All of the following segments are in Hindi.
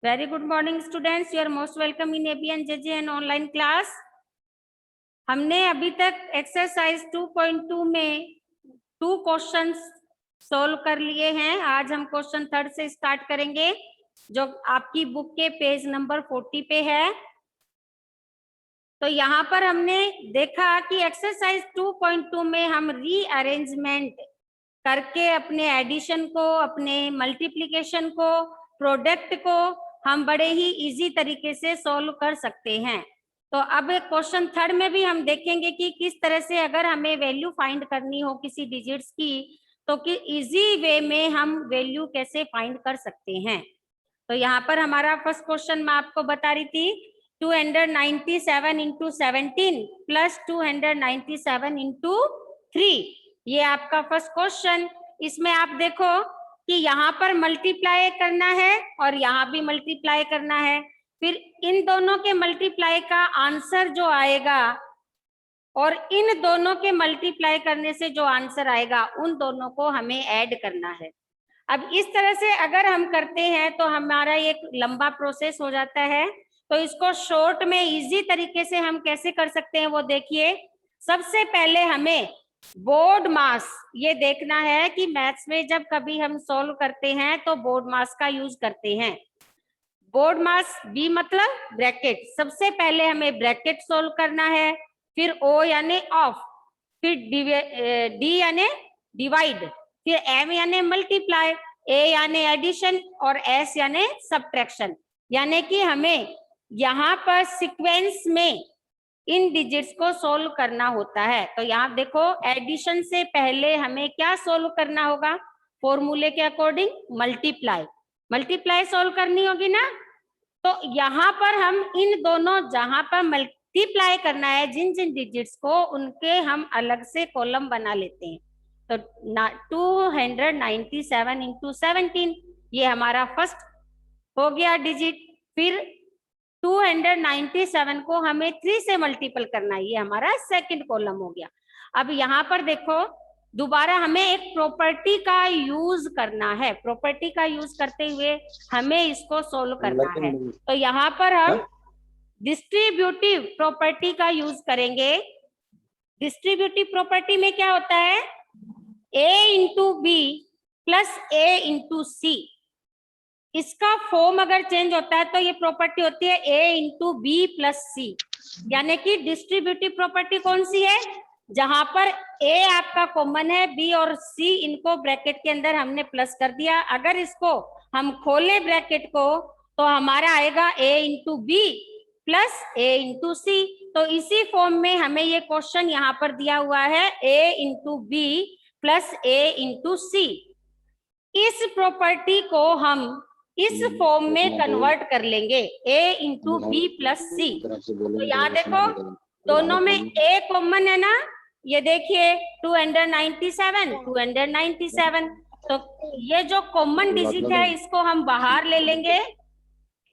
Very good morning students, you are most welcome in AB and JJN online class. हमने अभी तक एक्सरसाइज 2.2 में 2 क्वेश्चंस सोल्व कर लिए हैं। आज हम क्वेश्चन 3 से स्टार्ट करेंगे जो आपकी बुक के पेज नंबर 40 पे है। तो यहाँ पर हमने देखा कि एक्सरसाइज 2.2 में हम रीअरेंजमेंट करके अपने एडिशन को, अपने मल्टीप्लिकेशन को, प्रोडक्ट को हम बड़े ही इजी तरीके से सॉल्व कर सकते हैं। तो अब क्वेश्चन 3 में भी हम देखेंगे कि किस तरह से अगर हमें वैल्यू फाइंड करनी हो किसी डिजिट्स की तो कि इजी वे में हम वैल्यू कैसे फाइंड कर सकते हैं। तो यहाँ पर हमारा फर्स्ट क्वेश्चन मैं आपको बता रही थी 297 इंटू 17 प्लस 297 इंटू 3, ये आपका फर्स्ट क्वेश्चन। इसमें आप देखो कि यहाँ पर मल्टीप्लाई करना है और यहाँ भी मल्टीप्लाई करना है, फिर इन दोनों के मल्टीप्लाई का आंसर जो आएगा और इन दोनों के मल्टीप्लाई करने से जो आंसर आएगा उन दोनों को हमें ऐड करना है। अब इस तरह से अगर हम करते हैं तो हमारा एक लंबा प्रोसेस हो जाता है। तो इसको शॉर्ट में इजी तरीके से हम कैसे कर सकते हैं वो देखिए। सबसे पहले हमें बोर्ड मास ये देखना है कि मैथ्स में जब कभी हम सॉल्व करते हैं तो बोर्ड मास का यूज करते हैं। बोर्ड मास बी मतलब ब्रैकेट, सबसे पहले हमें ब्रैकेट सॉल्व करना है, फिर ओ यानी ऑफ, फिर डी यानी डिवाइड, फिर एम यानी मल्टीप्लाई, ए यानी एडिशन और एस यानी सब्ट्रैक्शन। यानी कि हमें यहाँ पर सीक्वेंस में इन डिजिट्स को सोल्व करना होता है। तो यहाँ देखो एडिशन से पहले हमें क्या सोल्व करना होगा, फॉर्मूले के अकॉर्डिंग मल्टीप्लाई सोल्व करनी होगी ना। तो यहाँ पर हम इन दोनों जहां पर मल्टीप्लाई करना है जिन जिन डिजिट्स को, उनके हम अलग से कॉलम बना लेते हैं। तो 297 इंटू 17 ये हमारा फर्स्ट हो गया डिजिट, फिर 297 को हमें 3 से मल्टीपल करना है, ये हमारा सेकंड कॉलम हो गया। अब यहाँ पर देखो दोबारा हमें एक प्रॉपर्टी का यूज करना है, प्रॉपर्टी का यूज करते हुए हमें इसको सोल्व करना है। तो यहाँ पर हम डिस्ट्रीब्यूटिव प्रॉपर्टी का यूज करेंगे। डिस्ट्रीब्यूटिव प्रॉपर्टी में क्या होता है, ए इंटू बी प्लस ए इंटू सी, इसका फॉर्म अगर चेंज होता है तो ये प्रॉपर्टी होती है ए इंटू बी प्लस सी। यानी कि डिस्ट्रीब्यूटिव प्रॉपर्टी कौन सी है, जहां पर ए आपका कॉमन है, बी और सी इनको ब्रैकेट के अंदर हमने प्लस कर दिया। अगर इसको हम खोले ब्रैकेट को तो हमारा आएगा ए इंटू बी प्लस ए इंटू सी। तो इसी फॉर्म में हमें ये क्वेश्चन यहाँ पर दिया हुआ है ए इंटू बी प्लस ए इंटू सी। इस प्रॉपर्टी को हम इस फॉर्म में कन्वर्ट कर लेंगे ए इंटू बी प्लस सी। तो यहाँ देखो दोनों में ए कॉमन है ना, ये देखिए 297। तो ये जो कॉमन डिजिट है इसको हम बाहर ले लेंगे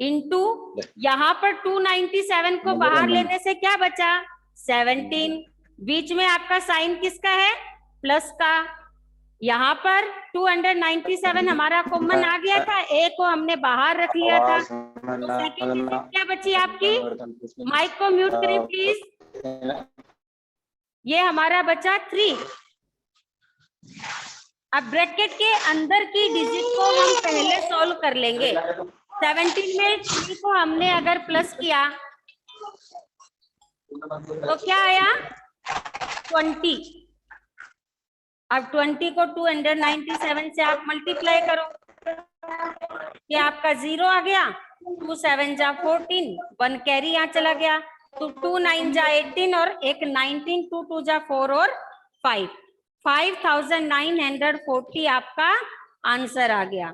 इंटू, यहाँ पर 297 को बाहर लेने से क्या बचा 17, बीच में आपका साइन किसका है, प्लस का। यहाँ पर 297 हमारा कॉमन आ गया था, ए को हमने बाहर रख लिया था। तो सेकंड डिजिट क्या बची आपकी, माइक को म्यूट करें प्लीज, ये हमारा बचा 3। अब ब्रैकेट के अंदर की डिजिट को हम पहले सॉल्व कर लेंगे। 17 में 3 को हमने अगर प्लस किया तो क्या आया 20। अब 20 को 297 से आप मल्टीप्लाई करो, ये आपका 0 आ गया, 2 7 जा 14, 1 कैरी यहाँ चला गया, तो 2 9 जा 18 और एक 19, 2 2 जा 4 और 5, 5940 आपका आंसर आ गया।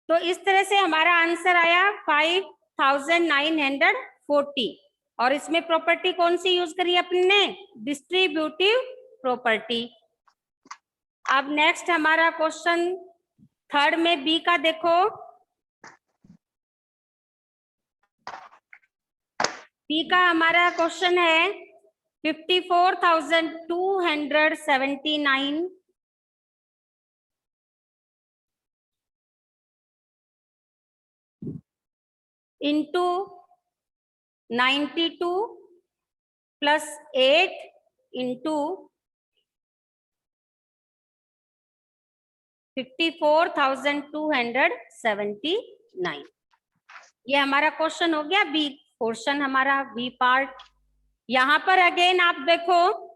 तो इस तरह से हमारा आंसर आया 5940। और इसमें प्रॉपर्टी कौन सी यूज करी अपने, डिस्ट्रीब्यूटिव प्रॉपर्टी। अब नेक्स्ट हमारा क्वेश्चन 3 में बी का देखो, बी का हमारा क्वेश्चन है 54,279 इंटू 92 प्लस 8 इंटू 54,279। ये हमारा क्वेश्चन हो गया बी पोर्शन, हमारा बी पार्ट। यहाँ पर अगेन आप देखो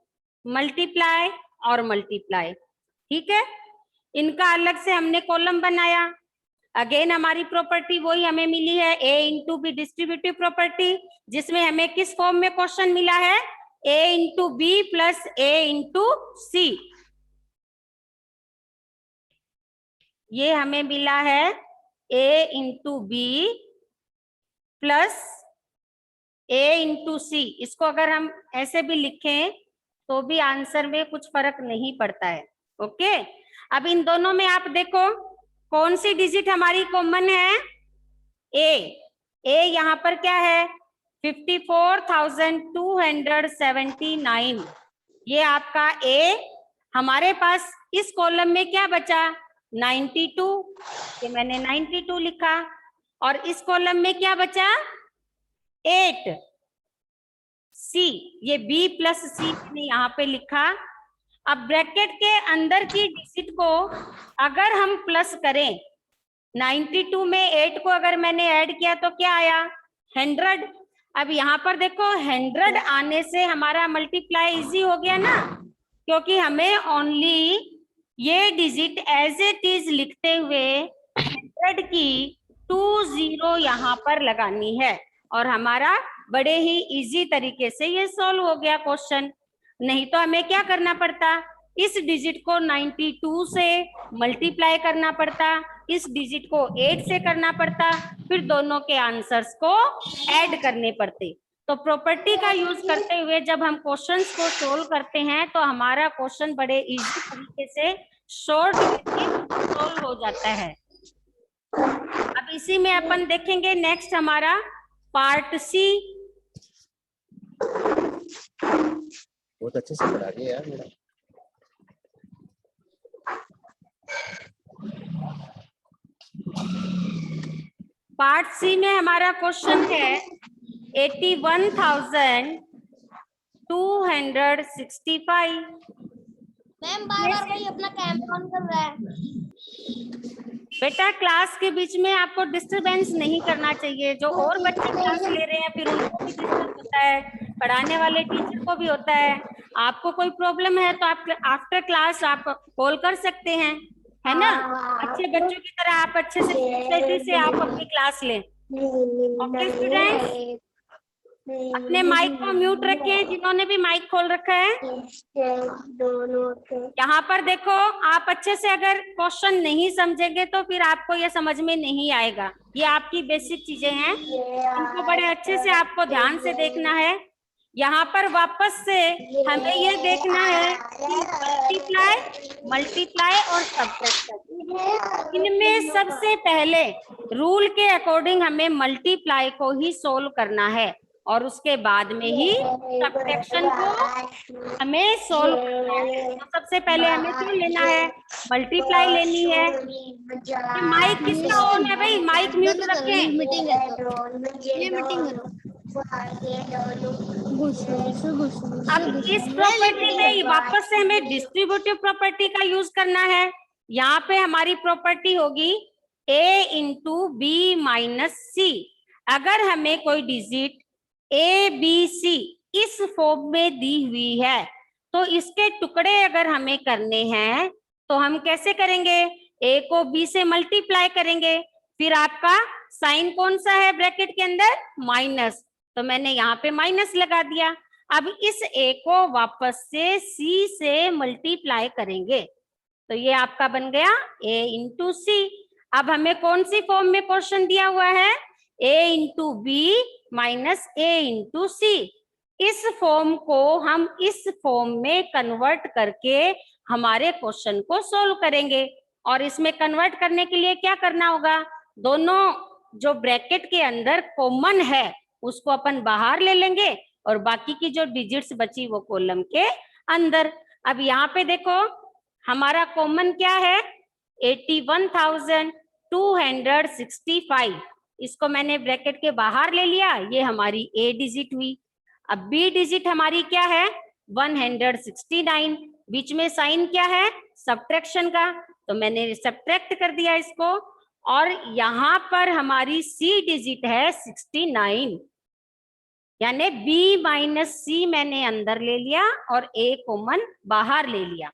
मल्टीप्लाई और मल्टीप्लाई, ठीक है, इनका अलग से हमने कॉलम बनाया। अगेन हमारी प्रॉपर्टी वही हमें मिली है, ए इंटू बी डिस्ट्रीब्यूटिव प्रॉपर्टी, जिसमें हमें किस फॉर्म में क्वेश्चन मिला है, ए इंटू बी प्लस ए इंटू सी। ये हमें मिला है ए इंटू बी प्लस ए इंटू सी। इसको अगर हम ऐसे भी लिखें तो भी आंसर में कुछ फर्क नहीं पड़ता है। ओके, अब इन दोनों में आप देखो कौन सी डिजिट हमारी कॉमन है, ए। ए यहाँ पर क्या है, 54,279, ये आपका ए। हमारे पास इस कॉलम में क्या बचा, 92, ये मैंने 92 लिखा। और इस कॉलम में क्या बचा, 8, सी, ये बी प्लस सी मैंने यहाँ पे लिखा। अब ब्रैकेट के अंदर की डिजिट को अगर हम प्लस करें, 92 में 8 को अगर मैंने ऐड किया तो क्या आया, 100। अब यहाँ पर देखो 100 आने से हमारा मल्टीप्लाई इजी हो गया ना, क्योंकि हमें ओनली ये डिजिट एज इट इज लिखते हुए 100 की 20 यहाँ पर लगानी है, और हमारा बड़े ही इजी तरीके से ये सॉल्व हो गया क्वेश्चन। नहीं तो हमें क्या करना पड़ता, इस डिजिट को 92 से मल्टीप्लाई करना पड़ता, इस डिजिट को 8 से करना पड़ता, फिर दोनों के आंसर्स को ऐड करने पड़ते। तो प्रॉपर्टी का यूज करते हुए जब हम क्वेश्चंस को सोल्व करते हैं तो हमारा क्वेश्चन बड़े इजी तरीके से शॉर्ट सोल्व हो जाता है। अब इसी में अपन देखेंगे नेक्स्ट हमारा पार्ट सी। बहुत अच्छे से पढ़ा रही है यार मेरा। पार्ट सी में हमारा क्वेश्चन है 81,265। मैम बार-बार कोई अपना कैमरा ऑन कर रहा है। बेटा क्लास के बीच में आपको डिस्टरबेंस नहीं करना चाहिए। जो और बच्चे क्लास ले रहे हैं फिर उनको भी डिस्टर्ब होता है, पढ़ाने वाले टीचर को भी होता है। आपको कोई प्रॉब्लम है तो आप आफ्टर क्लास आप कॉल कर सकते हैं, है ना। अच्छे बच्चों की तरह आप अच्छे से आप अपनी क्लास लें। ओके स्टूडेंट्स, अपने माइक को म्यूट रखें जिन्होंने भी माइक खोल रखा है। यहाँ पर देखो आप अच्छे से अगर क्वेश्चन नहीं समझेंगे तो फिर आपको ये समझ में नहीं आएगा। ये आपकी बेसिक चीजें हैं, इनको बड़े अच्छे से आपको ध्यान से देखना है। यहाँ पर वापस से हमें ये देखना है कि मल्टीप्लाई और सब्ट्रैक्शन, इनमें सबसे पहले रूल के अकॉर्डिंग हमें मल्टीप्लाई को ही सोल्व करना है और उसके बाद में ही सब्ट्रैक्शन को हमें सोल्व करना है। तो सबसे पहले हमें क्या लेना है, मल्टीप्लाई लेनी है। माइक किसका ऑन है भाई, माइक म्यूट रखें। मीटिंग है ये मीटिंग है। अब इस प्रॉपर्टी में वापस से हमें डिस्ट्रीब्यूटिव प्रॉपर्टी का यूज करना है। यहाँ पे हमारी प्रॉपर्टी होगी a इंटू बी माइनस सी। अगर हमें कोई डिजिट ए बी सी इस फॉर्म में दी हुई है तो इसके टुकड़े अगर हमें करने हैं तो हम कैसे करेंगे, ए को बी से मल्टीप्लाई करेंगे, फिर आपका साइन कौन सा है ब्रैकेट के अंदर, माइनस, तो मैंने यहाँ पे माइनस लगा दिया। अब इस ए को वापस से सी से मल्टीप्लाई करेंगे तो ये आपका बन गया ए इंटू सी। अब हमें कौन सी फॉर्म में क्वेश्चन दिया हुआ है, ए इंटू बी माइनस ए इंटू सी। इस फॉर्म को हम इस फॉर्म में कन्वर्ट करके हमारे क्वेश्चन को सोल्व करेंगे। और इसमें कन्वर्ट करने के लिए क्या करना होगा, दोनों जो ब्रैकेट के अंदर कॉमन है उसको अपन बाहर ले लेंगे और बाकी की जो डिजिट्स बची वो कॉलम के अंदर। अब यहाँ पे देखो हमारा कॉमन क्या है, 81,265। इसको मैंने ब्रैकेट के बाहर ले लिया, ये हमारी ए डिजिट हुई। अब बी डिजिट हमारी क्या है 169, बीच में साइन क्या है सब्ट्रैक्शन का, तो मैंने सब्ट्रैक्ट कर दिया इसको। और यहाँ पर हमारी सी डिजिट है 69, यानी बी माइनस सी मैंने अंदर ले लिया और ए कॉमन बाहर ले लिया।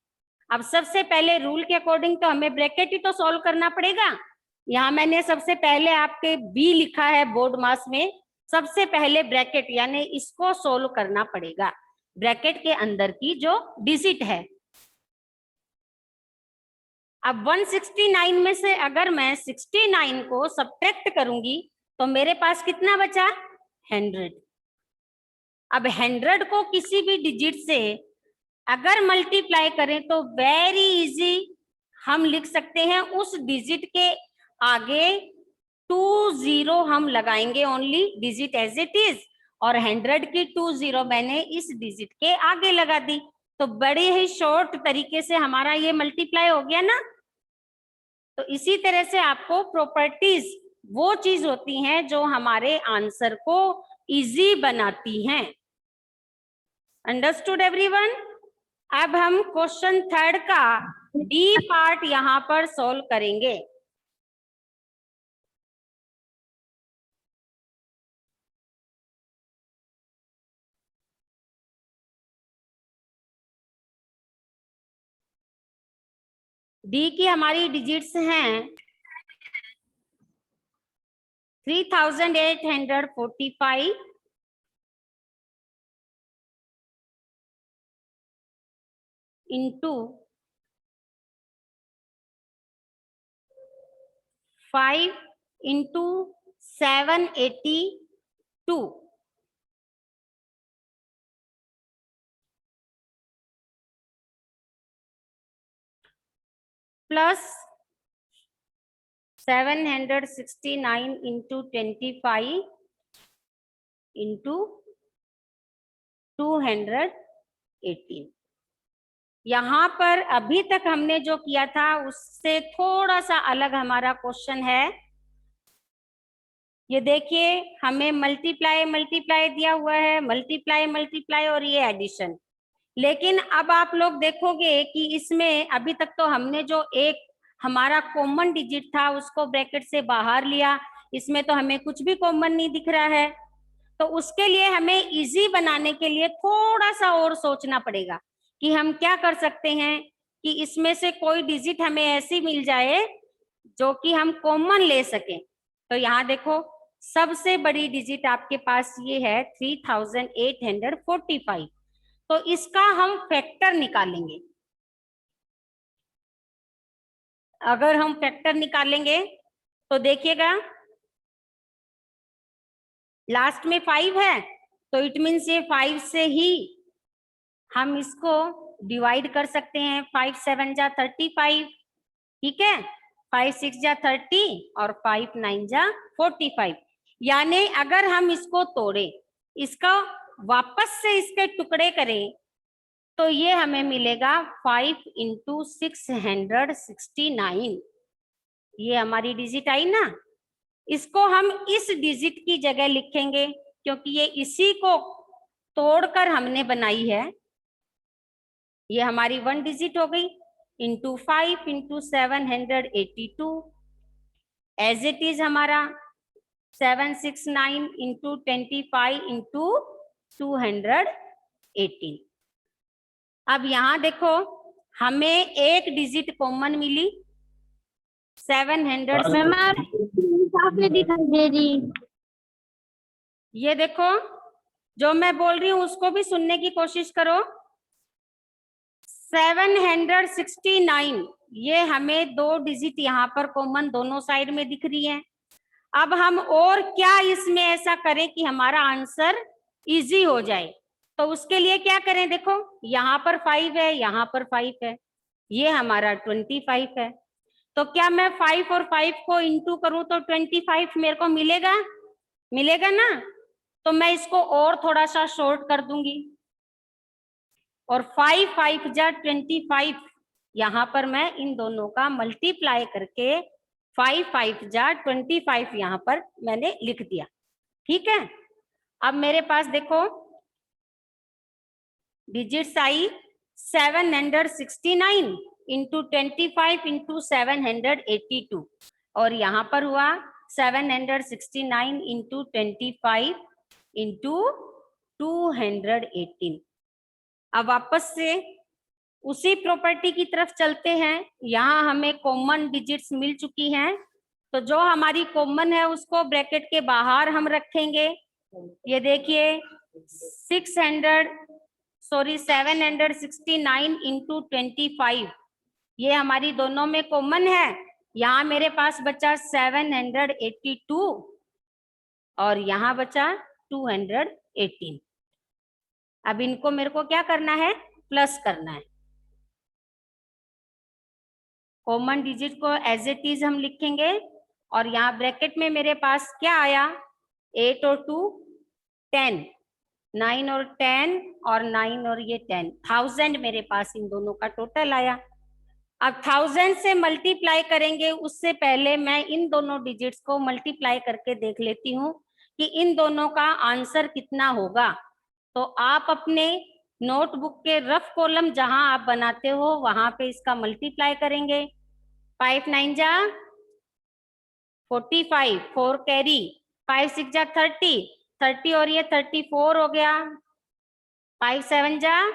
अब सबसे पहले रूल के अकॉर्डिंग तो हमें ब्रैकेट ही तो सॉल्व करना पड़ेगा। यहाँ मैंने सबसे पहले आपके बी लिखा है बोर्ड मास में, सबसे पहले ब्रैकेट यानी इसको सोल्व करना पड़ेगा, ब्रैकेट के अंदर की जो डिजिट है। अब 169 में से अगर मैं 69 को सब्ट्रैक्ट करूंगी तो मेरे पास कितना बचा 100। अब 100 को किसी भी डिजिट से अगर मल्टीप्लाई करें तो वेरी इजी हम लिख सकते हैं, उस डिजिट के आगे 20 हम लगाएंगे only digit as it is, और 100 की 20 मैंने इस डिजिट के आगे लगा दी, तो बड़े ही शॉर्ट तरीके से हमारा ये मल्टीप्लाई हो गया ना। तो इसी तरह से आपको प्रॉपर्टीज वो चीज होती हैं जो हमारे आंसर को इजी बनाती हैं। Understood everyone? अब हम क्वेश्चन 3 का डी पार्ट यहाँ पर सॉल्व करेंगे। डी की हमारी डिजिट्स हैं 3845 into 5 into 782 plus 769 into 25 into 218। यहाँ पर अभी तक हमने जो किया था उससे थोड़ा सा अलग हमारा क्वेश्चन है। ये देखिए हमें मल्टीप्लाई मल्टीप्लाई दिया हुआ है, मल्टीप्लाई मल्टीप्लाई और ये एडिशन। लेकिन अब आप लोग देखोगे कि इसमें अभी तक तो हमने जो एक हमारा कॉमन डिजिट था उसको ब्रैकेट से बाहर लिया, इसमें तो हमें कुछ भी कॉमन नहीं दिख रहा है। तो उसके लिए हमें इजी बनाने के लिए थोड़ा सा और सोचना पड़ेगा कि हम क्या कर सकते हैं कि इसमें से कोई डिजिट हमें ऐसी मिल जाए जो कि हम कॉमन ले सकें। तो यहाँ देखो सबसे बड़ी डिजिट आपके पास ये है 3845, तो इसका हम फैक्टर निकालेंगे। अगर हम फैक्टर निकालेंगे तो देखिएगा लास्ट में 5 है, तो इट मीन्स ये 5 से ही हम इसको डिवाइड कर सकते हैं। 5 7 जा 35, ठीक है, 5 6 जा 30 और 5 9 जा 45। यानी अगर हम इसको तोड़े, इसका वापस से इसके टुकड़े करें तो ये हमें मिलेगा 5 इंटू 669। ये हमारी डिजिट आई ना, इसको हम इस डिजिट की जगह लिखेंगे क्योंकि ये इसी को तोड़कर हमने बनाई है। ये हमारी 1 डिजिट हो गई, into 5 into 782 as it is हमारा 769 इंटू 25 इंटू 218। अब यहाँ देखो हमें एक डिजिट कॉमन मिली 700। दिखाई दे रही। ये देखो जो मैं बोल रही हूँ उसको भी सुनने की कोशिश करो। 769 ये हमें 2 डिजिट यहाँ पर कॉमन दोनों साइड में दिख रही है। अब हम और क्या इसमें ऐसा करें कि हमारा आंसर इजी हो जाए, तो उसके लिए क्या करें, देखो यहाँ पर 5 है, यहाँ पर 5 है, ये हमारा 25 है। तो क्या मैं 5 और 5 को इंटू करूं तो 25 मेरे को मिलेगा, मिलेगा ना। तो मैं इसको और थोड़ा सा शॉर्ट कर दूंगी और 5 5 जा 25, यहाँ पर मैं इन दोनों का मल्टीप्लाई करके 5 5 जा 25 यहाँ पर मैंने लिख दिया। ठीक है, अब मेरे पास देखो डिजिट्स आई 769 इंटू 25 इंटू 782 और यहाँ पर हुआ 769 इंटू 25 इंटू 218। अब वापस से उसी प्रॉपर्टी की तरफ चलते हैं। यहाँ हमें कॉमन डिजिट्स मिल चुकी हैं, तो जो हमारी कॉमन है उसको ब्रैकेट के बाहर हम रखेंगे। ये देखिए 769 इंटू 25 ये हमारी दोनों में कॉमन है। यहाँ मेरे पास बचा 782 और यहाँ बचा 218। अब इनको मेरे को क्या करना है, प्लस करना है। कॉमन डिजिट को एज इट इज हम लिखेंगे और यहाँ ब्रैकेट में मेरे पास क्या आया, 8 और 2 10, 9 और 10 और 9 और ये 10, 1000 मेरे पास इन दोनों का टोटल आया। अब 1000 से मल्टीप्लाई करेंगे, उससे पहले मैं इन दोनों डिजिट्स को मल्टीप्लाई करके देख लेती हूँ कि इन दोनों का आंसर कितना होगा। तो आप अपने नोटबुक के रफ कॉलम जहां आप बनाते हो वहां पे इसका मल्टीप्लाई करेंगे। 5 9 जा 45, 4 कैरी, 5 6 जा 30 और ये 34 हो गया। 5 7 जा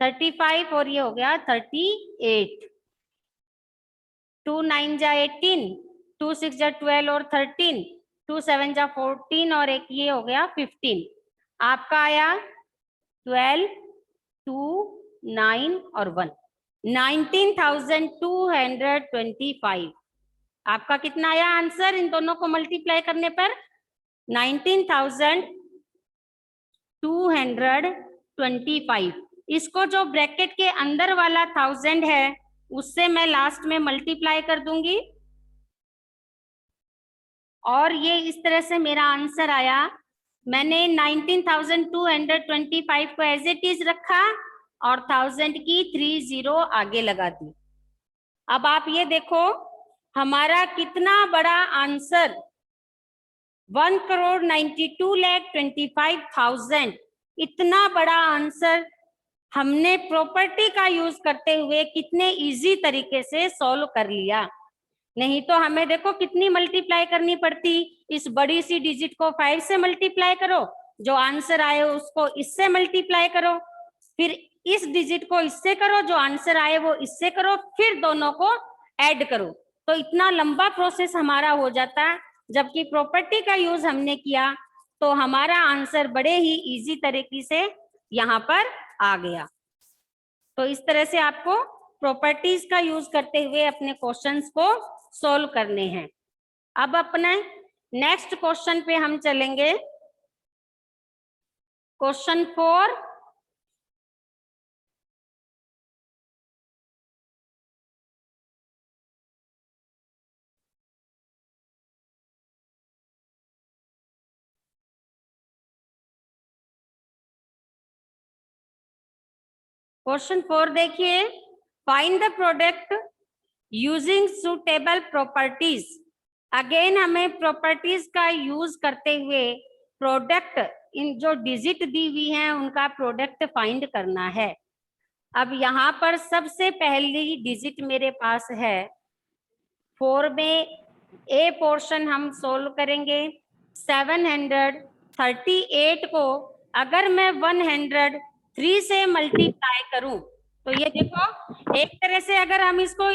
35 और ये हो गया 38। 2 9 जा 18, 2 6 जा 12 और 13, 2 7 जा 14 और एक ये हो गया 15। आपका आया 12 2 9 और 1, 19,225। आपका कितना आया आंसर इन दोनों को मल्टीप्लाई करने पर, 19,225। इसको जो ब्रैकेट के अंदर वाला 1000 है उससे मैं लास्ट में मल्टीप्लाई कर दूंगी और ये इस तरह से मेरा आंसर आया। मैंने 19,225 को एज इट इज रखा और 1000 की 30 आगे लगा दी। अब आप ये देखो हमारा कितना बड़ा आंसर 1,92,25,000। इतना बड़ा आंसर हमने प्रॉपर्टी का यूज करते हुए कितने इजी तरीके से सॉल्व कर लिया। नहीं तो हमें देखो कितनी मल्टीप्लाई करनी पड़ती। इस बड़ी सी डिजिट को 5 से मल्टीप्लाई करो, जो आंसर आए उसको इससे मल्टीप्लाई करो, फिर इस डिजिट को इससे करो, जो आंसर आए वो इससे करो, फिर दोनों को ऐड करो। तो इतना लंबा प्रोसेस हमारा हो जाता है। जबकि प्रॉपर्टी का यूज हमने किया तो हमारा आंसर बड़े ही इजी तरीके से यहाँ पर आ गया। तो इस तरह से आपको प्रॉपर्टीज का यूज करते हुए अपने क्वेश्चंस को सॉल्व करने हैं। अब अपने नेक्स्ट क्वेश्चन पे हम चलेंगे। क्वेश्चन 4, क्वेश्चन 4 देखिए, find the product using suitable properties. Again हमें प्रॉपर्टीज का यूज करते हुए प्रोडक्ट, इन जो डिजिट दी हुई हैं उनका प्रोडक्ट फाइंड करना है। अब यहाँ पर सबसे पहली डिजिट मेरे पास है 4 में ए पोर्शन हम सोल्व करेंगे। 738 को अगर मैं 103 से मल्टीप्लाई करूं तो ये देखो एक तरह से अगर हम इसको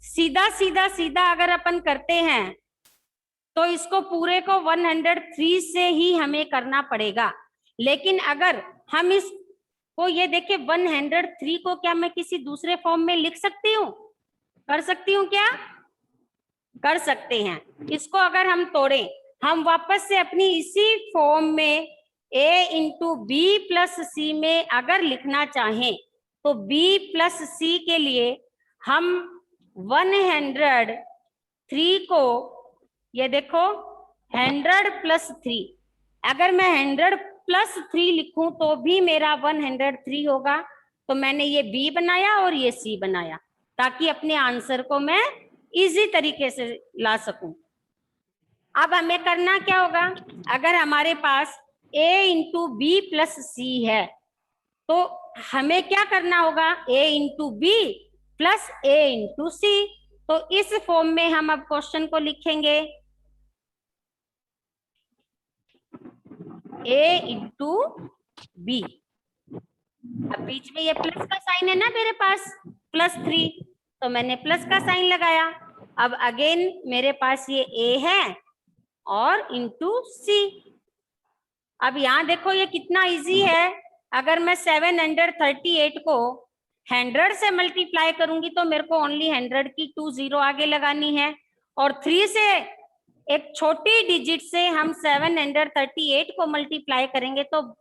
सीधा अगर अपन करते हैं तो इसको पूरे को 103 से ही हमें करना पड़ेगा। लेकिन अगर हम इसको ये देखिए 103 को क्या मैं किसी दूसरे फॉर्म में लिख सकती हूँ, कर सकती हूँ क्या, कर सकते हैं। इसको अगर हम तोड़ें, हम वापस से अपनी इसी फॉर्म में a इंटू बी प्लस सी में अगर लिखना चाहें तो b प्लस सी के लिए हम 103 को ये देखो 100 प्लस 3, अगर मैं 100 प्लस 3 लिखूं तो भी मेरा 103 होगा। तो मैंने ये b बनाया और ये c बनाया ताकि अपने आंसर को मैं इजी तरीके से ला सकूं। अब हमें करना क्या होगा, अगर हमारे पास a into B plus C है तो हमें क्या करना होगा, a into B plus a into C. तो इस फॉर्म में हम अब क्वेश्चन को लिखेंगे, a इंटू बी। अब बीच में ये प्लस का साइन है ना मेरे पास, +3, तो मैंने प्लस का साइन लगाया। अब अगेन मेरे पास ये a है और इंटू सी। अब यहाँ देखो ये कितना इजी है, अगर मैं 738 को 100 से मल्टीप्लाई करूंगी तो मेरे को ओनली 100 की 2 0 आगे लगानी है, और 3 से एक छोटी डिजिट से हम 738 को मल्टीप्लाई करेंगे तो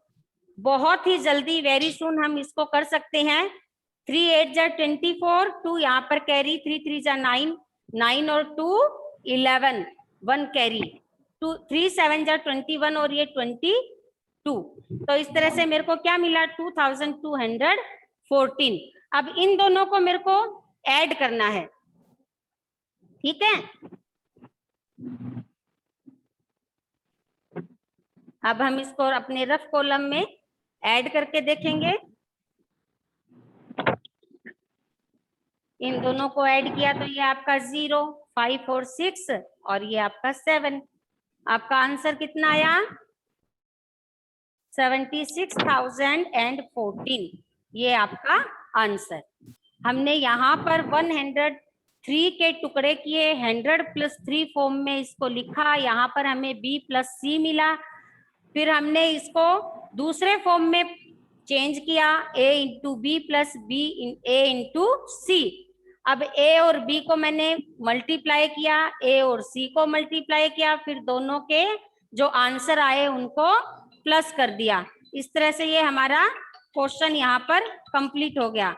बहुत ही जल्दी, वेरी सुन हम इसको कर सकते हैं। 3 8 जा 24, 2 यहाँ पर कैरी, 3 3 जा 9, 9 और 2 11, 1 कैरी, 2 3 7 जा 21 और ये 22। तो इस तरह से मेरे को क्या मिला, 2214। अब इन दोनों को मेरे को ऐड करना है, ठीक है। अब हम इसको अपने रफ कॉलम में ऐड करके देखेंगे। इन दोनों को ऐड किया तो ये आपका 0, 5 और 6 और ये आपका 7। आपका आंसर कितना आया, 76,014। ये आपका आंसर। हमने यहाँ पर 103 के टुकड़े किए, 100 + 3 फॉर्म में इसको लिखा, यहाँ पर हमें b + c मिला। फिर हमने इसको दूसरे फॉर्म में चेंज किया, a into B plus B a into C. अब a और b को मैंने मल्टीप्लाई किया, a और c को मल्टीप्लाई किया, फिर दोनों के जो आंसर आए उनको प्लस कर दिया। इस तरह से ये हमारा क्वेश्चन यहाँ पर कंप्लीट हो गया।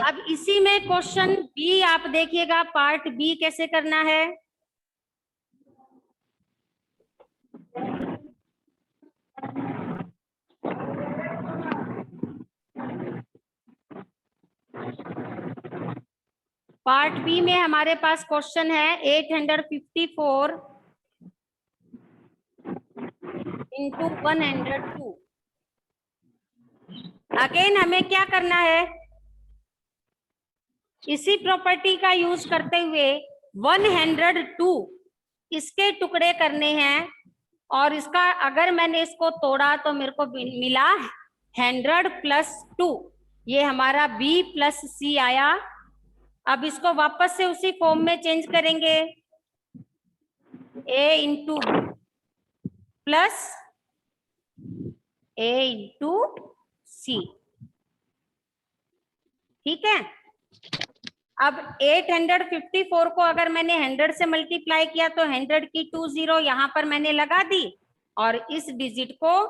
अब इसी में क्वेश्चन बी आप देखिएगा, पार्ट बी कैसे करना है। पार्ट बी में हमारे पास क्वेश्चन है 854 इंटू 102। अगेन हमें क्या करना है, इसी प्रॉपर्टी का यूज करते हुए 102 इसके टुकड़े करने हैं, और इसका अगर मैंने इसको तोड़ा तो मेरे को मिला 100 + 2, ये हमारा b + c आया। अब इसको वापस से उसी फॉर्म में चेंज करेंगे, a into plus a into c, ठीक है। अब 854 को अगर मैंने 100 से मल्टीप्लाई किया तो 100 की 2 0 यहाँ पर मैंने लगा दी, और इस डिजिट को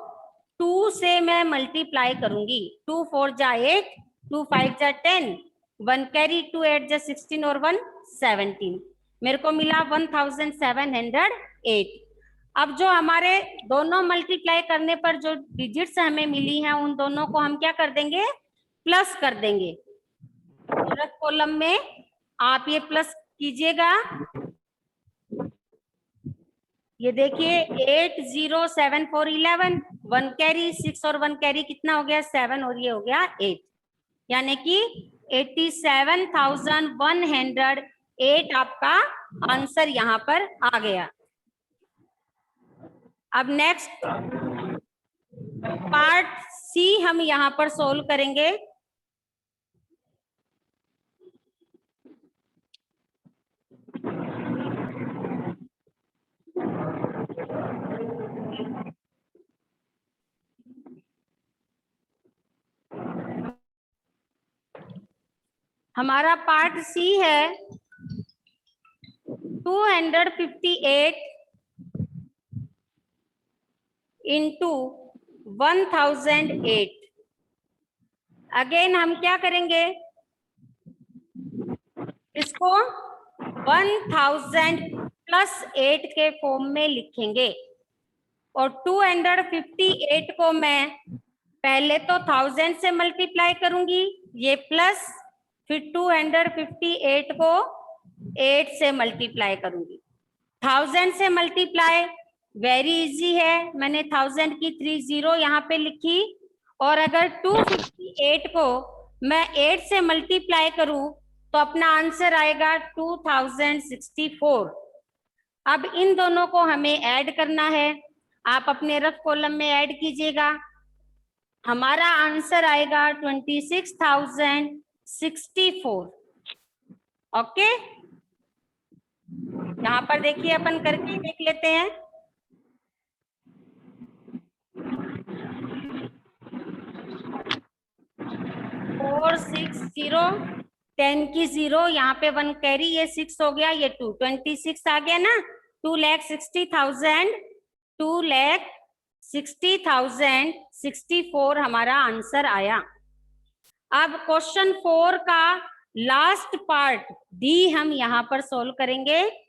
2 से मैं मल्टीप्लाई करूंगी। 2 4 जा 8, 2 5 जा 10, 1 कैरी, 2 8 जा 16 और 1 17। मेरे को मिला 1708। अब जो हमारे दोनों मल्टीप्लाई करने पर जो डिजिट्स हमें मिली हैं उन दोनों को हम क्या कर देंगे, प्लस कर देंगे। कॉलम में आप ये प्लस कीजिएगा। ये देखिए 8 0 7 4 11, 1 कैरी, 6 और 1 कैरी कितना हो गया, 7 और ये हो गया 8, यानी कि 87,108 आपका आंसर यहाँ पर आ गया। अब नेक्स्ट पार्ट सी हम यहाँ पर सोल्व करेंगे। हमारा पार्ट सी है 258 इंटू 1008। अगेन हम क्या करेंगे, इसको 1000 + 8 के फॉर्म में लिखेंगे, और 258 को मैं पहले तो 1000 से मल्टीप्लाई करूंगी, ये प्लस फिर 258 को 8 से मल्टीप्लाई करूंगी। 1000 से मल्टीप्लाई वेरी इजी है, मैंने 1000 की 30 यहाँ पे लिखी, और अगर 258 को मैं 8 से मल्टीप्लाई करूं तो अपना आंसर आएगा 2064। अब इन दोनों को हमें ऐड करना है, आप अपने रफ कॉलम में ऐड कीजिएगा। हमारा आंसर आएगा 26,064। ओके, यहाँ पर देखिए अपन करके देख लेते हैं। फोर 6 0, 10 की 0, यहाँ पे 1 कैरी, ये 6 हो गया, ये 2, 26 आ गया ना। 2,60,000, 2,60,064 हमारा आंसर आया। अब क्वेश्चन 4 का लास्ट पार्ट डी हम यहाँ पर सोल्व करेंगे।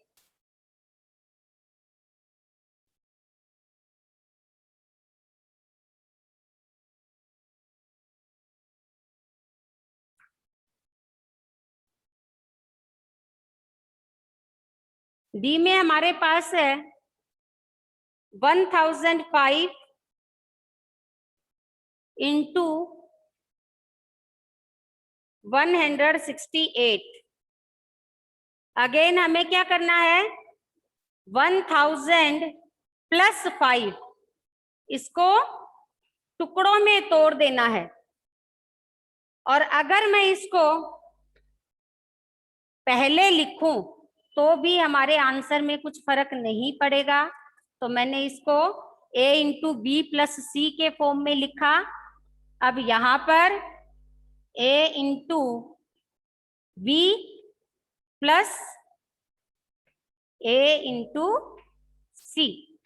डी में हमारे पास है 1005 इंटू 168। अगेन हमें क्या करना है, 1000 प्लस 5, इसको टुकड़ों में तोड़ देना है। और अगर मैं इसको पहले लिखूं तो भी हमारे आंसर में कुछ फर्क नहीं पड़ेगा, तो मैंने इसको a into B plus C के फॉर्म में लिखा। अब यहाँ पर a into B plus a into C.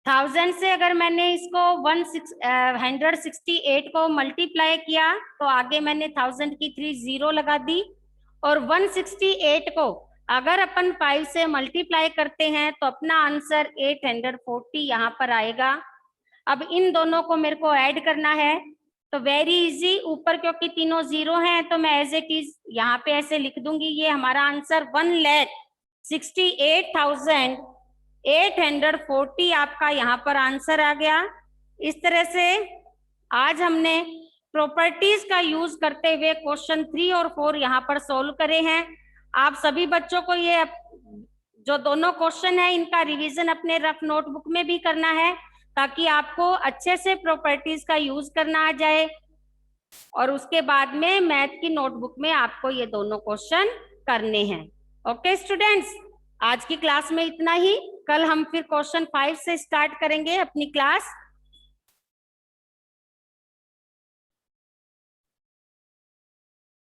1000 से अगर मैंने इसको 168 को मल्टीप्लाई किया तो आगे मैंने 1000 की 30 लगा दी, और 168 को अगर अपन 5 से मल्टीप्लाई करते हैं तो अपना आंसर 840 यहाँ पर आएगा। अब इन दोनों को मेरे को ऐड करना है, तो वेरी इजी, ऊपर क्योंकि तीनों 0 हैं तो मैं एज इट इज यहाँ पे ऐसे लिख दूंगी। ये हमारा आंसर 1,68,840 आपका यहाँ पर आंसर आ गया। इस तरह से आज हमने प्रॉपर्टीज का यूज करते हुए क्वेश्चन 3 और 4 यहाँ पर सोल्व करे हैं। आप सभी बच्चों को ये जो दोनों क्वेश्चन है इनका रिवीजन अपने रफ नोटबुक में भी करना है, ताकि आपको अच्छे से प्रॉपर्टीज का यूज करना आ जाए, और उसके बाद में मैथ की नोटबुक में आपको ये दोनों क्वेश्चन करने हैं। ओके स्टूडेंट्स, आज की क्लास में इतना ही। कल हम फिर क्वेश्चन 5 से स्टार्ट करेंगे अपनी क्लास।